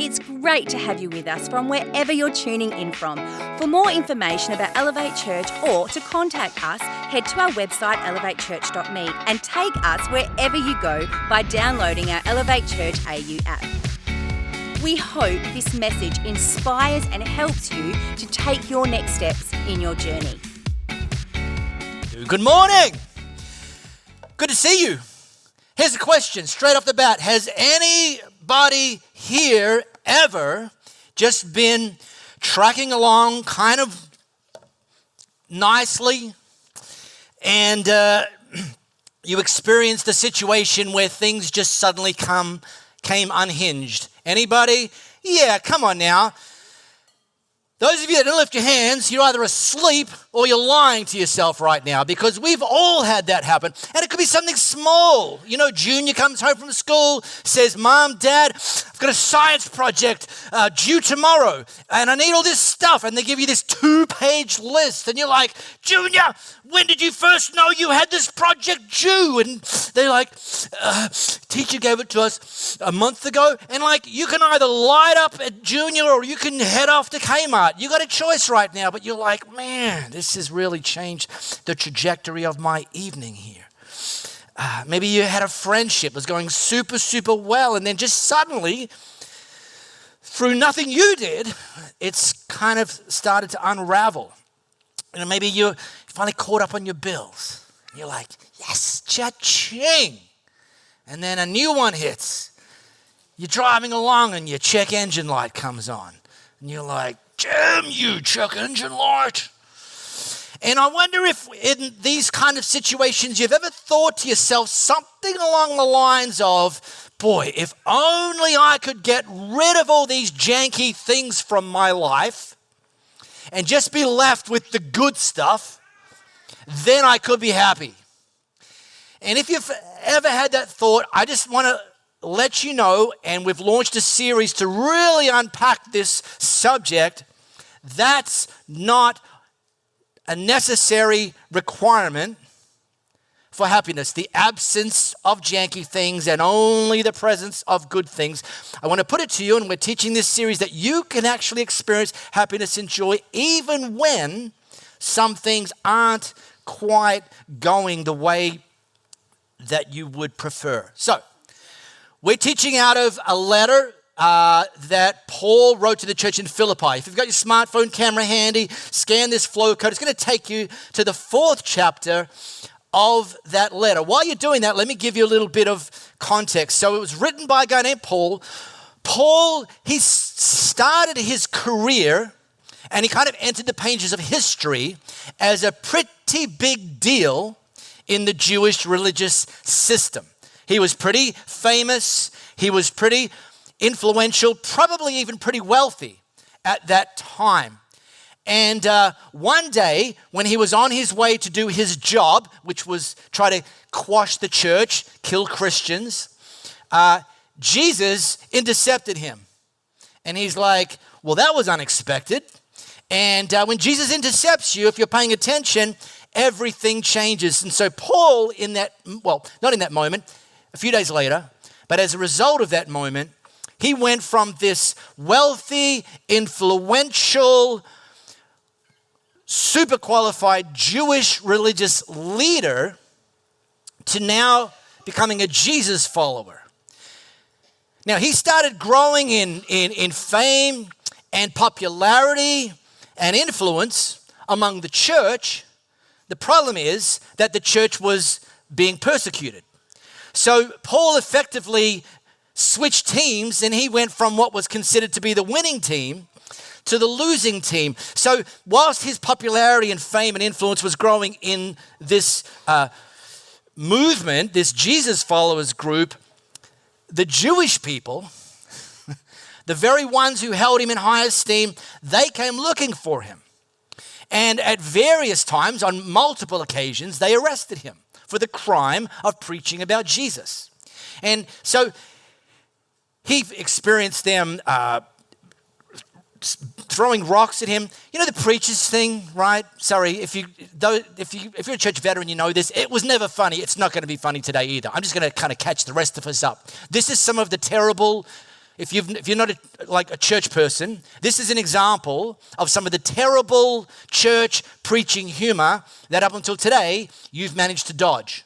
It's great to have you with us from wherever you're tuning in from. For more information about Elevate Church or to contact us, head to our website elevatechurch.me and take us wherever you go by downloading our Elevate Church AU app. We hope this message inspires and helps you to take your next steps in your journey. Good morning. Good to see you. Here's a question straight off the bat. Has anybody here ever just been tracking along kind of nicely and you experienced a situation where things just suddenly came unhinged? Anybody? Yeah, come on now. Those of you that didn't lift your hands, you're either asleep or you're lying to yourself right now, because we've all had that happen. And it could be something small. You know, Junior comes home from school, says, Mom, Dad, I've got a science project due tomorrow and I need all this stuff. And they give you this 2-page list and you're like, Junior, when did you first know you had this project due? And they're like, teacher gave it to us a month ago. And like, you can either light up at Junior or you can head off to Kmart. You got a choice right now, but you're like, man, this has really changed the trajectory of my evening here. Maybe you had a friendship that was going super, super well, and then just suddenly, through nothing you did, it's kind of started to unravel. And maybe you finally caught up on your bills. You're like, yes, cha-ching. And then a new one hits. You're driving along and your check engine light comes on. And you're like, damn you, check engine light. And I wonder if in these kind of situations you've ever thought to yourself something along the lines of, boy, if only I could get rid of all these janky things from my life and just be left with the good stuff, then I could be happy. And if you've ever had that thought, I just want to let you know, and we've launched a series to really unpack this subject. That's not a necessary requirement for happiness. The absence of janky things and only the presence of good things. I want to put it to you, and we're teaching this series, that you can actually experience happiness and joy even when some things aren't quite going the way that you would prefer. So, we're teaching out of a letter that Paul wrote to the church in Philippi. If you've got your smartphone camera handy, scan this flow code. It's going to take you to the 4th chapter of that letter. While you're doing that, let me give you a little bit of context. So it was written by a guy named Paul. Paul, he started his career and he kind of entered the pages of history as a pretty big deal in the Jewish religious system. He was pretty famous. He was pretty influential, probably even pretty wealthy at that time. And one day, when he was on his way to do his job, which was try to quash the church, kill Christians, Jesus intercepted him. And he's like, well, that was unexpected. And when Jesus intercepts you, if you're paying attention, everything changes. And so Paul, not in that moment, a few days later, but as a result of that moment, he went from this wealthy, influential, super qualified Jewish religious leader to now becoming a Jesus follower. Now, he started growing in fame and popularity and influence among the church. The problem is that the church was being persecuted. So Paul effectively switched teams, and he went from what was considered to be the winning team to the losing team. So whilst his popularity and fame and influence was growing in this movement, this Jesus followers group, the Jewish people, the very ones who held him in high esteem, they came looking for him. And at various times, on multiple occasions, they arrested him for the crime of preaching about Jesus. And so he experienced them throwing rocks at him. You know the preacher's thing, right? Sorry, if you're a church veteran, you know this. It was never funny. It's not going to be funny today either. I'm just going to kind of catch the rest of us up. This is some of the terrible if you're not like a church person, this is an example of some of the terrible church preaching humor that up until today you've managed to dodge.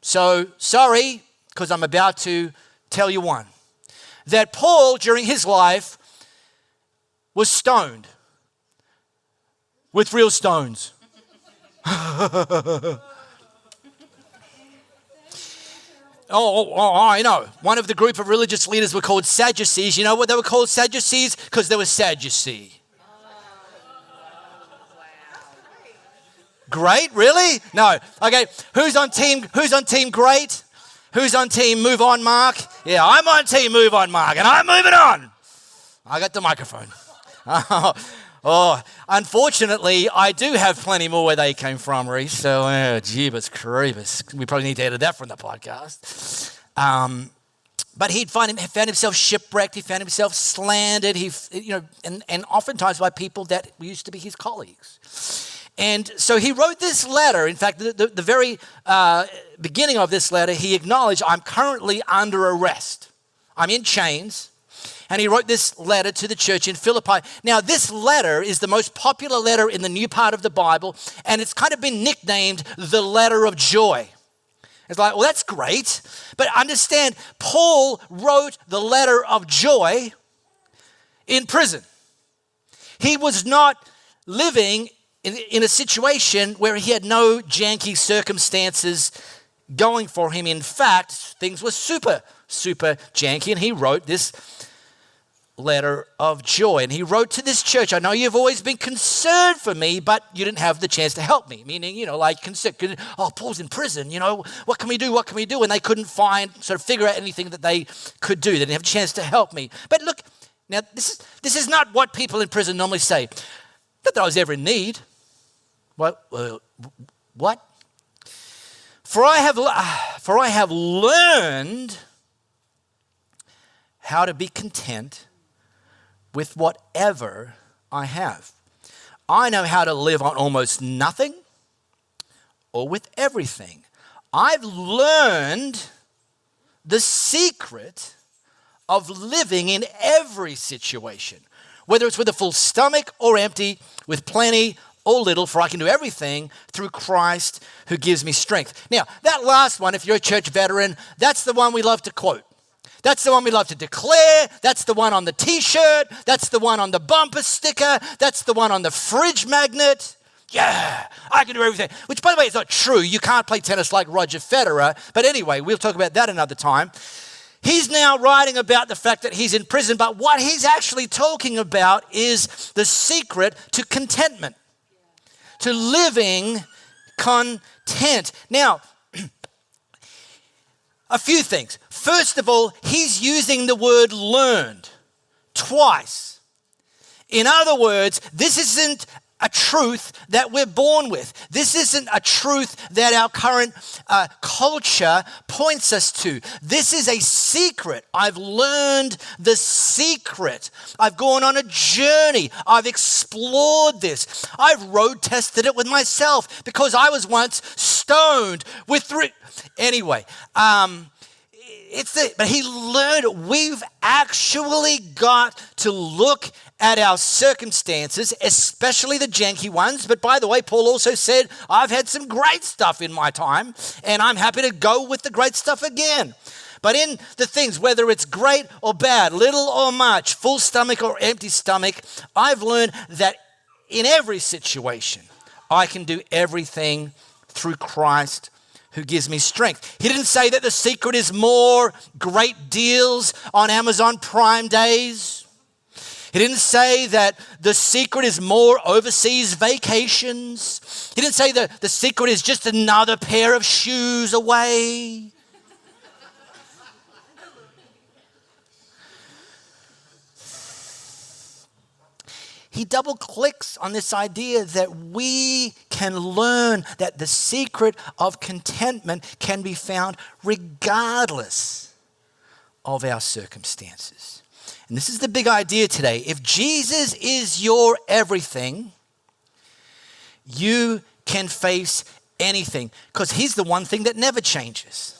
So sorry, because I'm about to tell you one. That Paul, during his life, was stoned with real stones. Oh, I know. One of the group of religious leaders were called Sadducees. You know what they were called Sadducees? Because they were Sadducee. Great, really? No. Okay, who's on team great? Who's on team move on, Mark? Yeah, I'm on team move on, Mark, and I'm moving on. I got the microphone. Unfortunately, I do have plenty more where they came from, Reese. So, jeebus creepers. We probably need to edit that from the podcast. But he'd found himself shipwrecked. He found himself slandered. And oftentimes by people that used to be his colleagues. And so he wrote this letter. In fact, the very beginning of this letter, he acknowledged, I'm currently under arrest. I'm in chains. And he wrote this letter to the church in Philippi. Now, this letter is the most popular letter in the new part of the Bible, and it's kind of been nicknamed the letter of joy. It's like, well, that's great. But understand, Paul wrote the letter of joy in prison. He was not living in a situation where he had no janky circumstances going for him. In fact, things were super, super janky, and he wrote this letter of joy. And he wrote to this church, I know you've always been concerned for me, but you didn't have the chance to help me. Meaning, Paul's in prison, what can we do? What can we do? And they couldn't figure out anything that they could do. They didn't have a chance to help me. But look, now this is not what people in prison normally say. Not that I was ever in need. What? For I have learned how to be content with whatever I have. I know how to live on almost nothing or with everything. I've learned the secret of living in every situation, whether it's with a full stomach or empty, with plenty or little, for I can do everything through Christ who gives me strength. Now, that last one, if you're a church veteran, that's the one we love to quote. That's the one we love to declare. That's the one on the t-shirt. That's the one on the bumper sticker. That's the one on the fridge magnet. Yeah, I can do everything. Which, by the way, is not true. You can't play tennis like Roger Federer. But anyway, we'll talk about that another time. He's now writing about the fact that he's in prison, but what he's actually talking about is the secret to contentment, to living content. Now, a few things. First of all, he's using the word learned twice. In other words, this isn't a truth that we're born with. This isn't a truth that our current culture points us to. This is a secret. I've learned the secret. I've gone on a journey. I've explored this. I've road tested it with myself because I was once stoned with Anyway, but he learned. We've actually got to look at our circumstances, especially the janky ones. But by the way, Paul also said, I've had some great stuff in my time, and I'm happy to go with the great stuff again. But in the things, whether it's great or bad, little or much, full stomach or empty stomach, I've learned that in every situation, I can do everything through Christ who gives me strength. He didn't say that the secret is more great deals on Amazon Prime days. He didn't say that the secret is more overseas vacations. He didn't say that the secret is just another pair of shoes away. He double clicks on this idea that we can learn that the secret of contentment can be found regardless of our circumstances. And this is the big idea today. If Jesus is your everything, you can face anything because he's the one thing that never changes.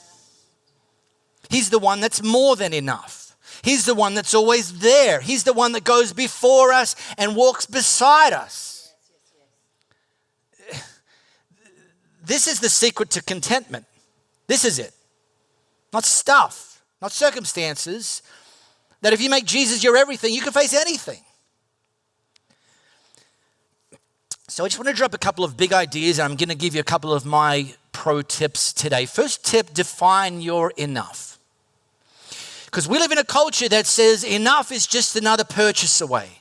He's the one that's more than enough. He's the one that's always there. He's the one that goes before us and walks beside us. This is the secret to contentment. This is it. Not stuff, not circumstances. That if you make Jesus your everything, you can face anything. So I just want to drop a couple of big ideas, and I'm going to give you a couple of my pro tips today. First tip, define your enough. Because we live in a culture that says enough is just another purchase away.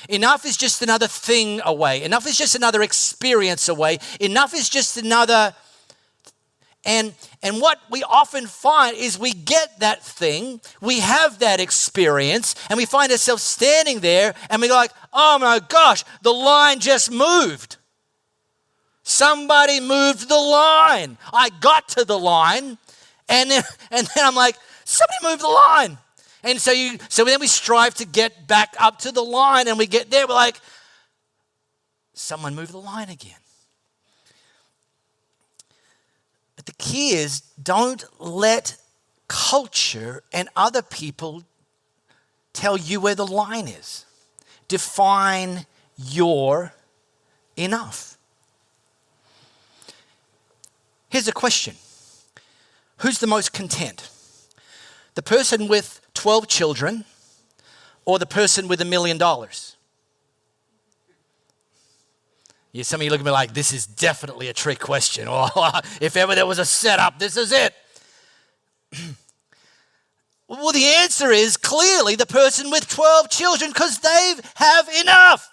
Enough is just another thing away. Enough is just another experience away. Enough is just another... And what we often find is we get that thing, we have that experience, and we find ourselves standing there and we're like, oh my gosh, the line just moved. Somebody moved the line. I got to the line, and then I'm like, somebody moved the line. And so then we strive to get back up to the line, and we get there, we're like, someone moved the line again. But the key is, don't let culture and other people tell you where the line is. Define your enough. Here's a question. Who's the most content? The person with 12 children or the person with $1 million? Yeah, some of you look at me like, this is definitely a trick question. Or if ever there was a setup, this is it. Well, the answer is clearly the person with 12 children, because they have enough.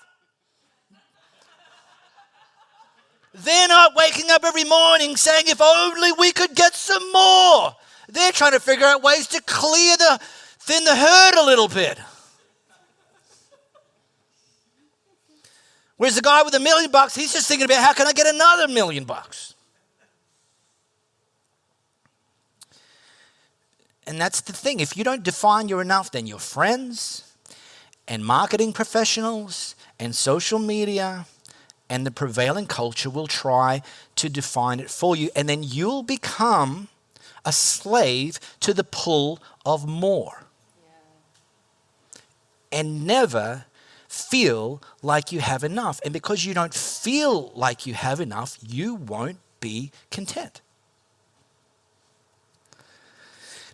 They're not waking up every morning saying, if only we could get some more. They're trying to figure out ways to thin the herd a little bit. Whereas the guy with $1 million, he's just thinking about, how can I get another $1 million? And that's the thing. If you don't define your enough, then your friends and marketing professionals and social media and the prevailing culture will try to define it for you. And then you'll become a slave to the pull of more. And never feel like you have enough. And because you don't feel like you have enough, you won't be content.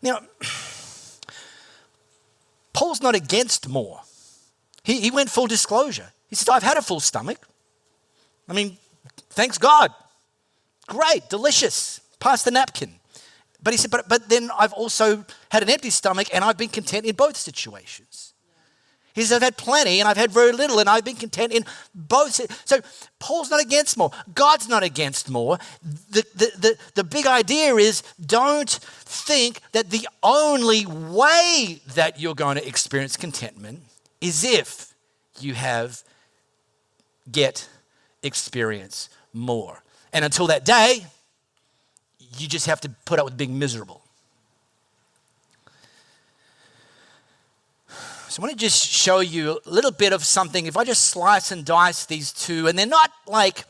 Now, Paul's not against more. He went full disclosure. He said, I've had a full stomach. I mean, thanks God. Great, delicious. Pass the napkin. But he said, but then I've also had an empty stomach, and I've been content in both situations. He says, I've had plenty and I've had very little, and I've been content in both. So Paul's not against more. God's not against more. The big idea is, don't think that the only way that you're going to experience contentment is if you experience more. And until that day, you just have to put up with being miserable. So I want to just show you a little bit of something. If I just slice and dice these two, and they're not like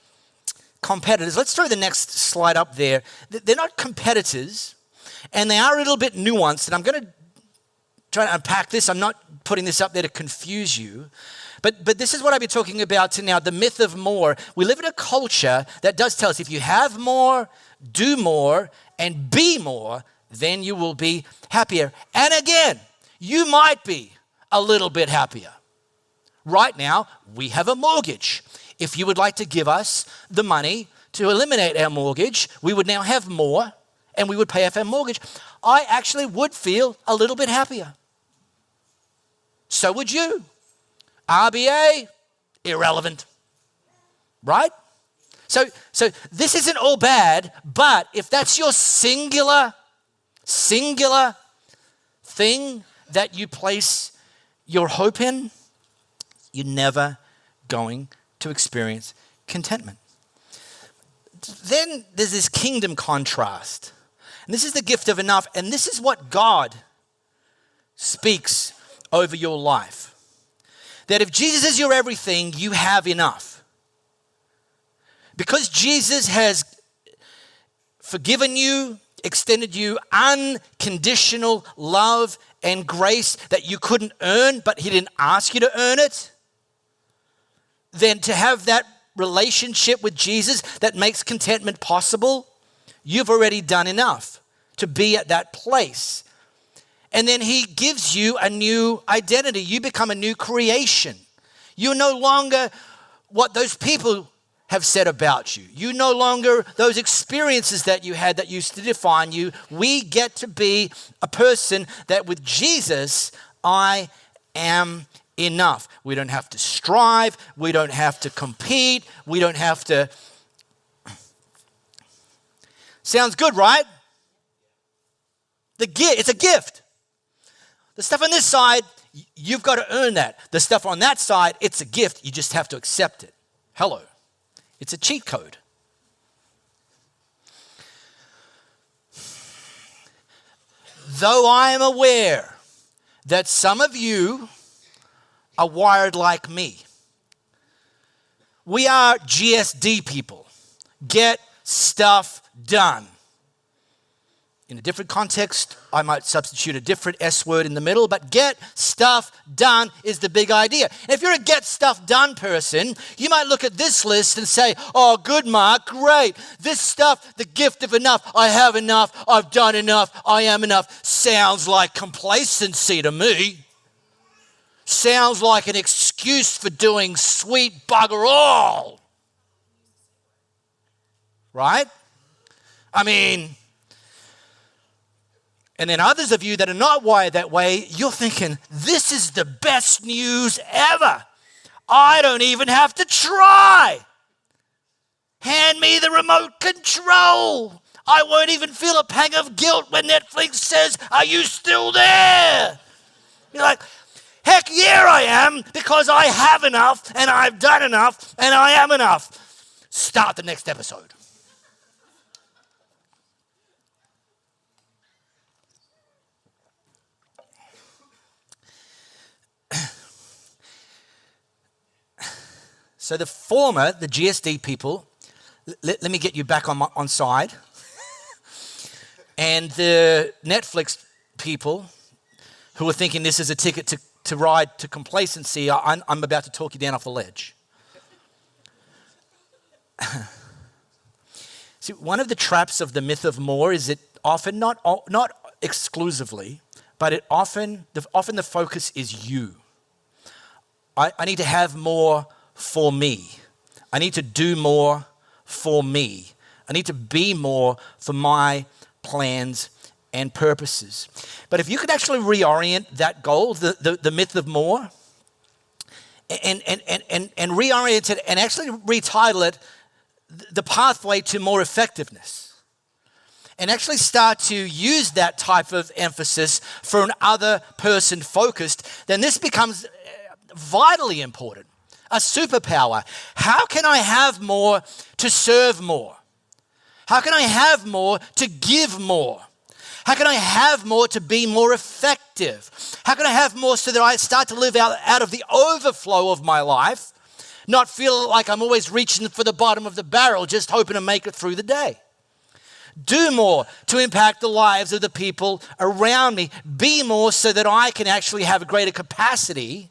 competitors. Let's throw the next slide up there. They're not competitors, and they are a little bit nuanced. And I'm going to try to unpack this. I'm not putting this up there to confuse you. But this is what I've been talking about to now, the myth of more. We live in a culture that does tell us if you have more, do more, and be more, then you will be happier. And again, you might be a little bit happier. Right now, we have a mortgage. If you would like to give us the money to eliminate our mortgage, we would now have more and we would pay off our mortgage. I actually would feel a little bit happier. So would you. RBA, irrelevant. Right? So this isn't all bad, but if that's your singular thing that you place your hope in, you're never going to experience contentment. Then there's this kingdom contrast. And this is the gift of enough. And this is what God speaks over your life. That if Jesus is your everything, you have enough. Because Jesus has forgiven you, extended you unconditional love and grace that you couldn't earn, but he didn't ask you to earn it, then to have that relationship with Jesus that makes contentment possible, you've already done enough to be at that place. And then he gives you a new identity. You become a new creation. You're no longer what those people have said about you. You no longer those experiences that you had that used to define you. We get to be a person that with Jesus, I am enough. We don't have to strive. We don't have to compete. We don't have to. Sounds good, right? It's a gift. The stuff on this side, you've got to earn that. The stuff on that side, it's a gift. You just have to accept it. Hello. It's a cheat code. Though I am aware that some of you are wired like me. We are GSD people. Get stuff done. In a different context, I might substitute a different S word in the middle, but get stuff done is the big idea. And if you're a get stuff done person, you might look at this list and say, oh, good, Mark, great. This stuff, the gift of enough, I have enough, I've done enough, I am enough, sounds like complacency to me. Sounds like an excuse for doing sweet bugger all. Right? I mean, and then others of you that are not wired that way, you're thinking, this is the best news ever. I don't even have to try. Hand me the remote control. I won't even feel a pang of guilt when Netflix says, are you still there? You're like, heck yeah I am, because I have enough and I've done enough and I am enough. Start the next episode. So the former, the GSD people, let me get you back on side. And the Netflix people who are thinking this is a ticket to ride to complacency, I'm about to talk you down off the ledge. See, one of the traps of the myth of more is it often, not exclusively, but it often the focus is you. I need to have more for me. I need to do more for me. I need to be more for my plans and purposes. But if you could actually reorient that goal, the myth of more, and reorient it and actually retitle it the pathway to more effectiveness, and actually start to use that type of emphasis for an other person focused, then this becomes vitally important. A superpower. How can I have more to serve more? How can I have more to give more? How can I have more to be more effective? How can I have more so that I start to live out of the overflow of my life, not feel like I'm always reaching for the bottom of the barrel, just hoping to make it through the day? Do more to impact the lives of the people around me. Be more so that I can actually have a greater capacity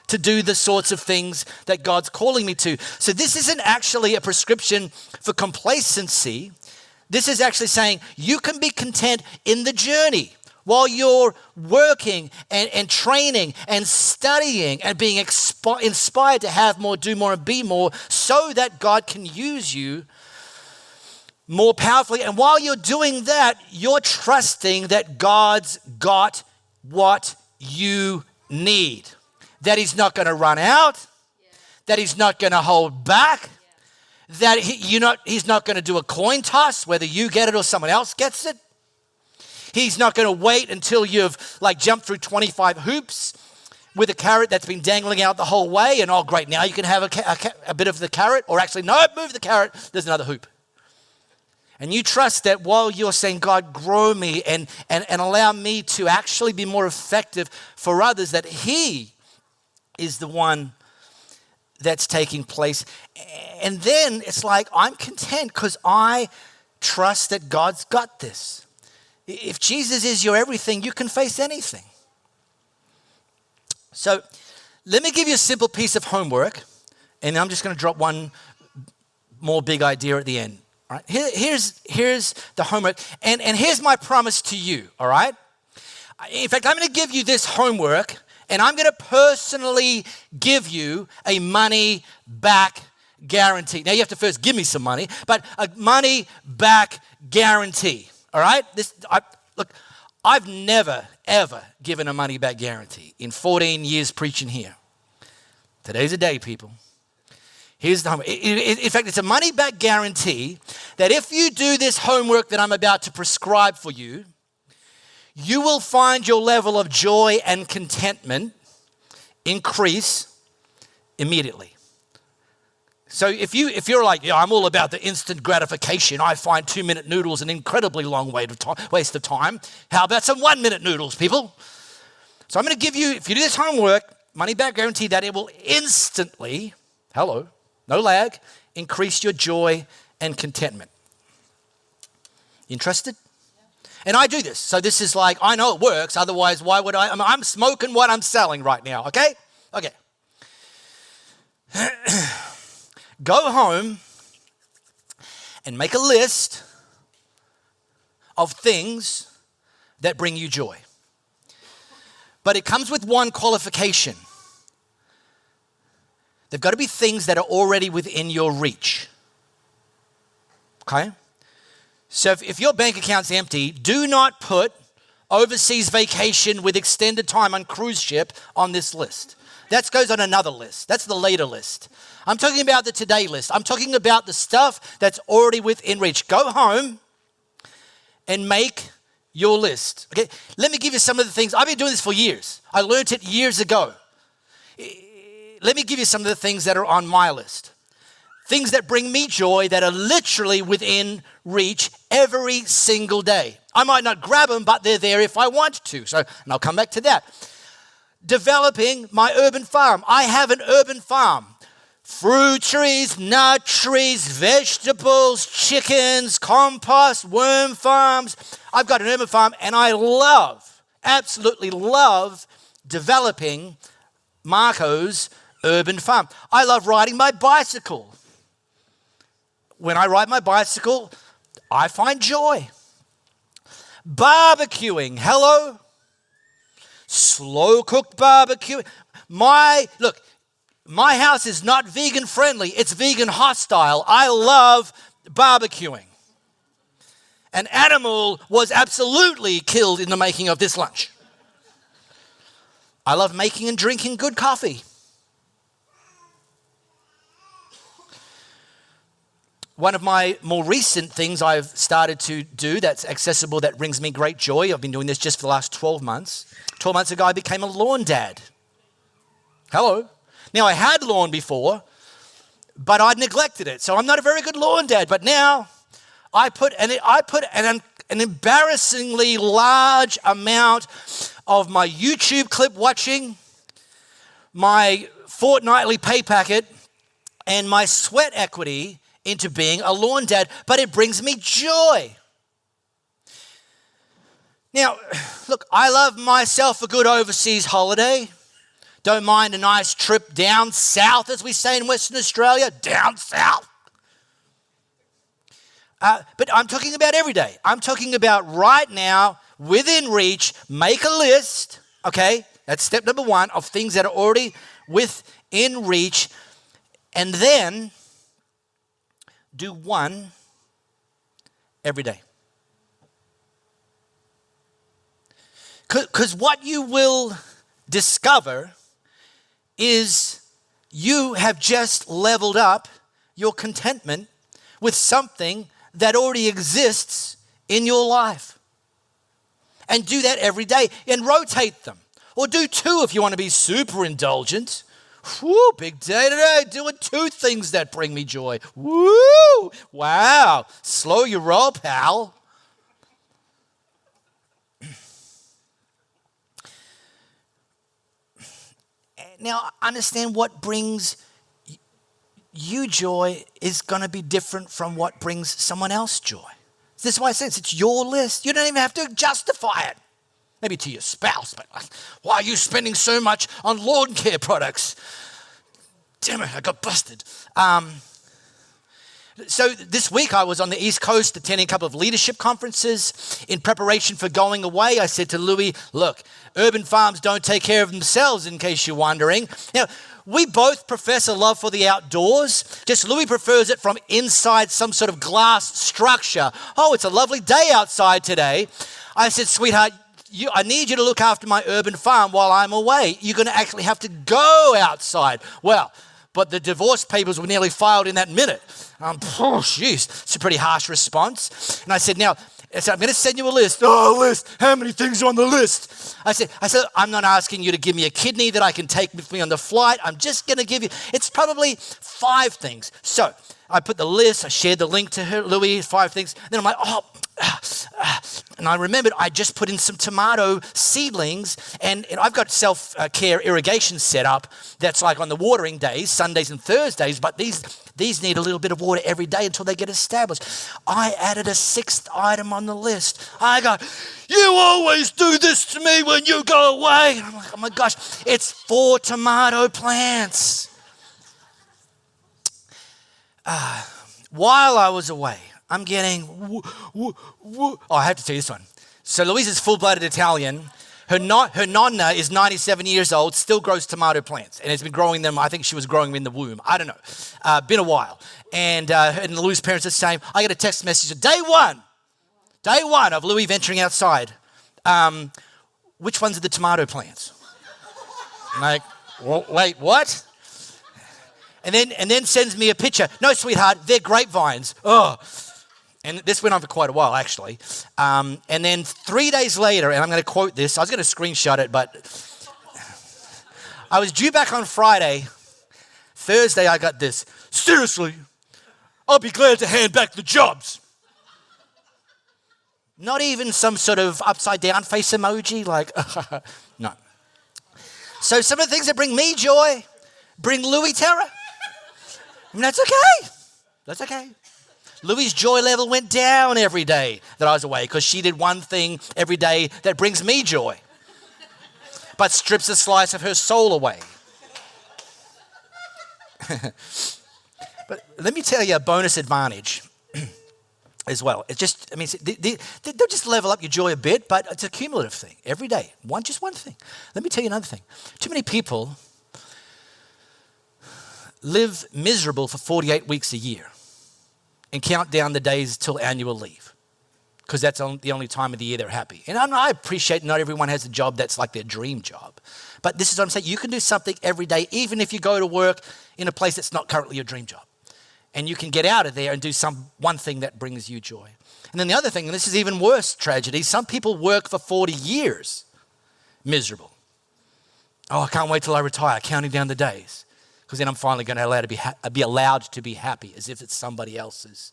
to do the sorts of things that God's calling me to. So this isn't actually a prescription for complacency. This is actually saying you can be content in the journey while you're working and training and studying and being inspired to have more, do more, and be more, so that God can use you more powerfully. And while you're doing that, you're trusting that God's got what you need. That he's not going to run out, that he's not going to hold back, that he's not going to do a coin toss, whether you get it or someone else gets it. He's not going to wait until you've jumped through 25 hoops with a carrot that's been dangling out the whole way, and oh great, now you can have a bit of the carrot, or actually no, move the carrot, there's another hoop. And you trust that while you're saying, God, grow me and allow me to actually be more effective for others, that he is the one that's taking place. And then it's like, I'm content because I trust that God's got this. If Jesus is your everything, you can face anything. So let me give you a simple piece of homework, and I'm just going to drop one more big idea at the end. All right? Here's the homework, and here's my promise to you, all right? In fact, I'm going to give you this homework, and I'm going to personally give you a money back guarantee. Now, you have to first give me some money, but a money back guarantee, all right? Look, I've never, ever given a money back guarantee in 14 years preaching here. Today's the day, people. Here's the homework. In fact, it's a money back guarantee that if you do this homework that I'm about to prescribe for you, you will find your level of joy and contentment increase immediately. So if you're like, yeah, I'm all about the instant gratification, I find 2-minute noodles an incredibly long waste of time. How about some 1-minute noodles, people? So I'm going to give you, if you do this homework, money back guarantee that it will instantly, no lag, increase your joy and contentment. Interested? And I do this. So this is like, I know it works. Otherwise, why would I'm smoking what I'm selling right now, okay? Okay. Go home and make a list of things that bring you joy. But it comes with one qualification. They've got to be things that are already within your reach. Okay? So if your bank account's empty, do not put overseas vacation with extended time on cruise ship on this list. That goes on another list. That's the later list. I'm talking about the today list. I'm talking about the stuff that's already within reach. Go home and make your list. Okay? Let me give you some of the things. I've been doing this for years. I learned it years ago. Let me give you some of the things that are on my list. Things that bring me joy that are literally within reach every single day. I might not grab them, but they're there if I want to. And I'll come back to that. Developing my urban farm. I have an urban farm. Fruit trees, nut trees, vegetables, chickens, compost, worm farms. I've got an urban farm, and I absolutely love developing Marco's urban farm. I love riding my bicycle. When I ride my bicycle, I find joy. Barbecuing, hello? Slow-cooked barbecue. My house is not vegan friendly, it's vegan hostile. I love barbecuing. An animal was absolutely killed in the making of this lunch. I love making and drinking good coffee. One of my more recent things I've started to do that's accessible, that brings me great joy, I've been doing this just for the last 12 months. 12 months ago, I became a lawn dad. Hello. Now, I had lawn before, but I'd neglected it. So I'm not a very good lawn dad. But now I put an embarrassingly large amount of my YouTube clip watching, my fortnightly pay packet, and my sweat equity into being a lawn dad. But it brings me joy. Now, look, I love myself a good overseas holiday. Don't mind a nice trip down south, as we say in Western Australia, down south. But I'm talking about every day. I'm talking about right now, within reach, make a list, okay? That's step number 1 of things that are already within reach. And then do one every day. Because what you will discover is you have just leveled up your contentment with something that already exists in your life. And do that every day and rotate them. Or do 2 if you want to be super indulgent. Woo, big day today, doing 2 things that bring me joy. Woo, wow, slow your roll, pal. Now, understand what brings you joy is going to be different from what brings someone else joy. This is why I say it's your list. You don't even have to justify it. Maybe to your spouse, but like, why are you spending so much on lawn care products? Damn it, I got busted. So this week I was on the East Coast attending a couple of leadership conferences. In preparation for going away, I said to Louis, look, urban farms don't take care of themselves, in case you're wondering. Now, we both profess a love for the outdoors. Just Louis prefers it from inside some sort of glass structure. Oh, it's a lovely day outside today. I said, sweetheart, I need you to look after my urban farm while I'm away. You're going to actually have to go outside. Well, but the divorce papers were nearly filed in that minute. Oh, jeez, it's a pretty harsh response. And I said, now, I'm going to send you a list. Oh, a list. How many things are on the list? I said, I'm not asking you to give me a kidney that I can take with me on the flight. I'm just going to give you, it's probably 5 things. So I put the list, I shared the link to her, Louis, 5 things. Then I'm like, and I remembered I just put in some tomato seedlings, and I've got self-care irrigation set up that's like on the watering days, Sundays and Thursdays, but these need a little bit of water every day until they get established. I added a 6th item on the list. I go, you always do this to me when you go away. And I'm like, oh my gosh, it's 4 tomato plants. While I was away, I'm getting, oh, I have to tell you this one. So Louise is full-blooded Italian. Her nonna is 97 years old, still grows tomato plants, and has been growing them. I think she was growing them in the womb. I don't know. Been a while. And Louis' parents are the same. I get a text message, day one of Louis venturing outside. Which ones are the tomato plants? I'm like, wait, what? And then sends me a picture. No, sweetheart, they're grapevines. Oh. And this went on for quite a while, actually. And then 3 days later, and I'm going to quote this. I was going to screenshot it, but I was due back on Friday. Thursday, I got this. Seriously, I'll be glad to hand back the jobs. Not even some sort of upside down face emoji, like, no. So some of the things that bring me joy bring Louis terror. I mean, that's okay. That's okay. Louis' joy level went down every day that I was away because she did one thing every day that brings me joy, but strips a slice of her soul away. But let me tell you a bonus advantage as well. It's just, I mean, they'll just level up your joy a bit, but it's a cumulative thing every day. Just one thing. Let me tell you another thing. Too many people live miserable for 48 weeks a year and count down the days till annual leave because that's the only time of the year they're happy. And I appreciate not everyone has a job that's like their dream job. But this is what I'm saying. You can do something every day, even if you go to work in a place that's not currently your dream job. And you can get out of there and do one thing that brings you joy. And then the other thing, and this is even worse tragedy, some people work for 40 years miserable. Oh, I can't wait till I retire, counting down the days. Because then I'm finally going to be allowed to be happy, as if it's somebody else's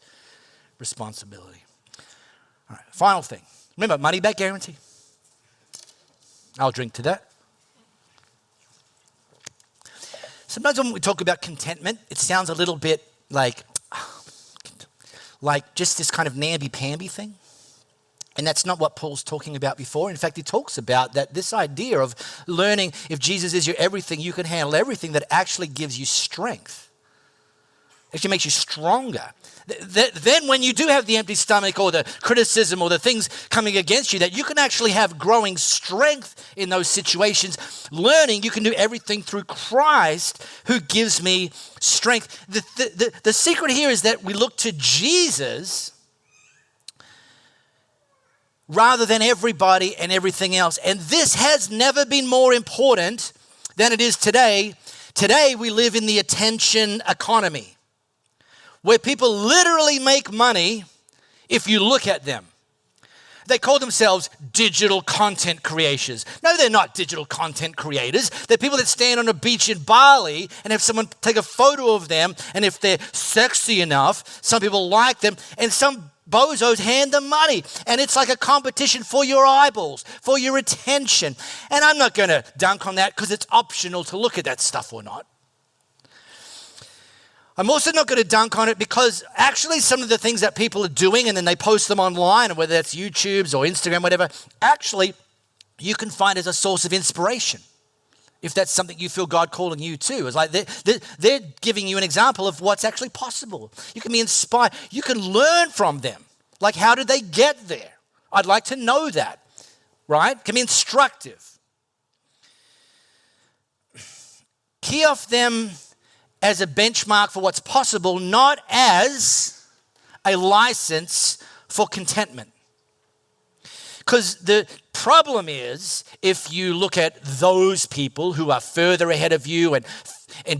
responsibility. All right, final thing. Remember, money back guarantee. I'll drink to that. Sometimes when we talk about contentment, it sounds a little bit like just this kind of namby-pamby thing. And that's not what Paul's talking about before. In fact, he talks about that this idea of learning if Jesus is your everything, you can handle everything, that actually gives you strength. Actually makes you stronger. Then when you do have the empty stomach or the criticism or the things coming against you, that you can actually have growing strength in those situations. Learning you can do everything through Christ who gives me strength. The secret here is that we look to Jesus rather than everybody and everything else. And this has never been more important than it is today. Today we live in the attention economy, where people literally make money if you look at them. They call themselves digital content creators. No, they're not digital content creators. They're people that stand on a beach in Bali and have someone take a photo of them, and if they're sexy enough, some people like them, and some bozos hand them money. And it's like a competition for your eyeballs, for your attention. And I'm not going to dunk on that because it's optional to look at that stuff or not. I'm also not going to dunk on it because actually some of the things that people are doing and then they post them online, whether that's YouTube's or Instagram, whatever, actually you can find as a source of inspiration. If that's something you feel God calling you to. It's like they're giving you an example of what's actually possible. You can be inspired. You can learn from them. Like, how did they get there? I'd like to know that, right? It can be instructive. Key off them as a benchmark for what's possible, not as a license for contentment. Because the problem is, if you look at those people who are further ahead of you and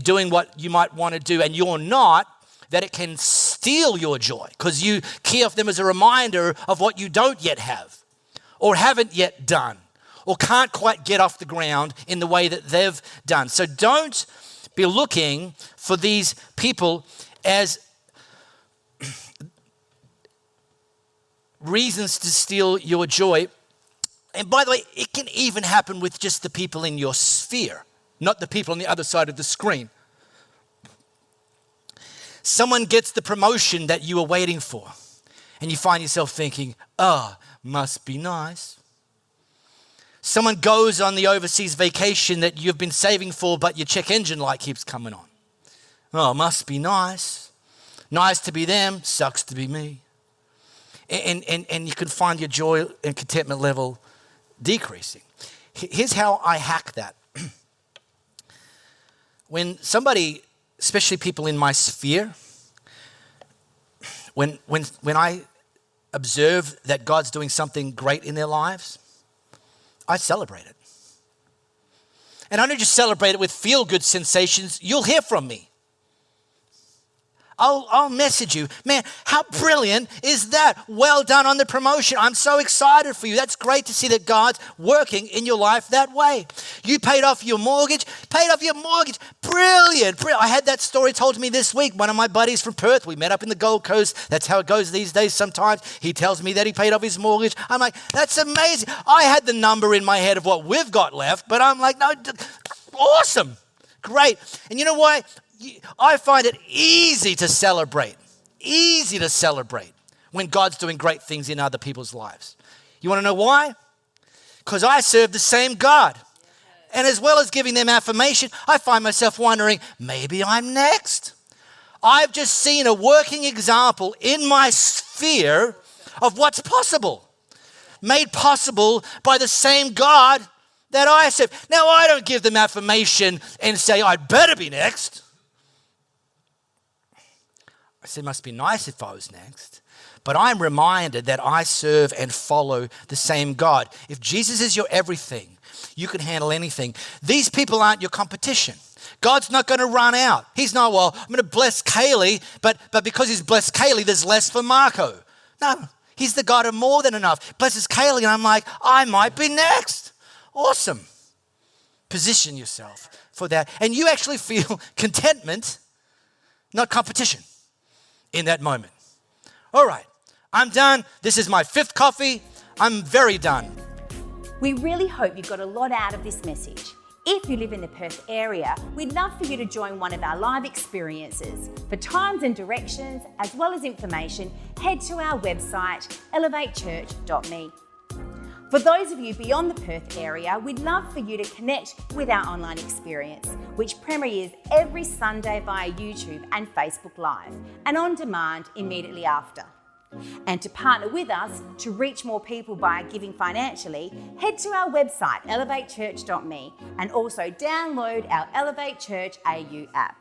doing what you might want to do and you're not, that it can steal your joy because you key off them as a reminder of what you don't yet have or haven't yet done or can't quite get off the ground in the way that they've done. So don't be looking for these people as reasons to steal your joy. And by the way, it can even happen with just the people in your sphere, not the people on the other side of the screen. Someone gets the promotion that you were waiting for, and you find yourself thinking, oh, must be nice. Someone goes on the overseas vacation that you've been saving for, but your check engine light keeps coming on. Oh, must be nice. Nice to be them, sucks to be me. And you can find your joy and contentment level decreasing. Here's how I hack that. When somebody, especially people in my sphere, when I observe that God's doing something great in their lives, I celebrate it. And I don't just celebrate it with feel-good sensations. You'll hear from me. I'll message you. Man, how brilliant is that? Well done on the promotion. I'm so excited for you. That's great to see that God's working in your life that way. You paid off your mortgage. Brilliant. I had that story told to me this week. One of my buddies from Perth, we met up in the Gold Coast. That's how it goes these days sometimes. He tells me that he paid off his mortgage. I'm like, that's amazing. I had the number in my head of what we've got left, but I'm like, no, awesome. Great. And you know why? I find it easy to celebrate when God's doing great things in other people's lives. You want to know why? Because I serve the same God. And as well as giving them affirmation, I find myself wondering, maybe I'm next. I've just seen a working example in my sphere of what's possible, made possible by the same God that I serve. Now, I don't give them affirmation and say, I'd better be next. I said, it must be nice if I was next. But I'm reminded that I serve and follow the same God. If Jesus is your everything, you can handle anything. These people aren't your competition. God's not going to run out. He's not, well, I'm going to bless Kaylee, but because he's blessed Kaylee, there's less for Marco. No, he's the God of more than enough. Blesses Kaylee, and I'm like, I might be next. Awesome. Position yourself for that. And you actually feel contentment, not competition, in that moment. All right, I'm done. This is my 5th coffee. I'm very done. We really hope you got a lot out of this message. If you live in the Perth area, we'd love for you to join one of our live experiences. For times and directions, as well as information, head to our website, elevatechurch.me. For those of you beyond the Perth area, we'd love for you to connect with our online experience, which premieres every Sunday via YouTube and Facebook Live, and on demand immediately after. And to partner with us to reach more people by giving financially, head to our website, elevatechurch.me, and also download our Elevate Church AU app.